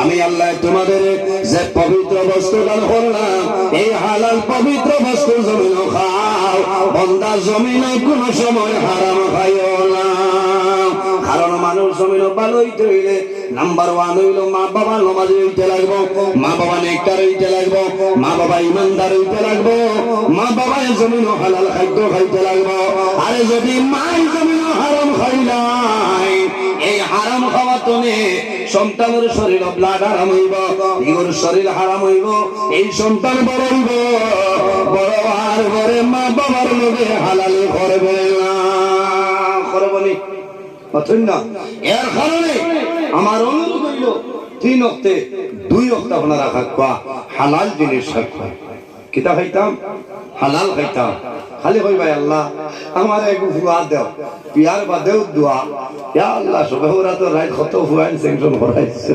আমি আল্লাহ তোমাদের যে পবিত্র বস্তু দান করলাম এই হালাল পবিত্র বস্তু জমিন খাও, বান্দা জমিনে কোনো সময় হারাম খাইও না। কারণ মানুষ জমিন ভালো হইতে হইলে নাম্বার 1 হইল মা বাবা নামাজি হইতে লাগবো, মা বাবা নেককার হইতে লাগবো, মা বাবা ইমানদার হইতে লাগবো, মা বাবা জমিন হালাল খাদ্য খাইতে লাগবো। আরে যদি মাই জমিন হারাম খাইলাই, এই হারাম খাওয়া তনে সন্তানের শরীর ব্লাড হারাম হইব, ইগোর শরীর হারাম হইব, এই সন্তান বড় হইব, বড় আর বড় মা বাবার লোকে হালাল করবে না, করবনি অথৈ না। এর কারণে আমার অনুরোধ হইল 3 ওয়াক্তে 2 ওয়াক্ত আপনারা খাওয়া হালাল জিনিস খাওয়া। কিতা খাইতাম? হালাল খাইতাম। খালি কই ভাই আল্লাহ আমার এক ফুয়া দেও, পিয়ার বাদেও দোয়া, ইয়া আল্লাহ সবে ওরা তো রাইট কত ফুয়াইন স্যাংশন করাইছে।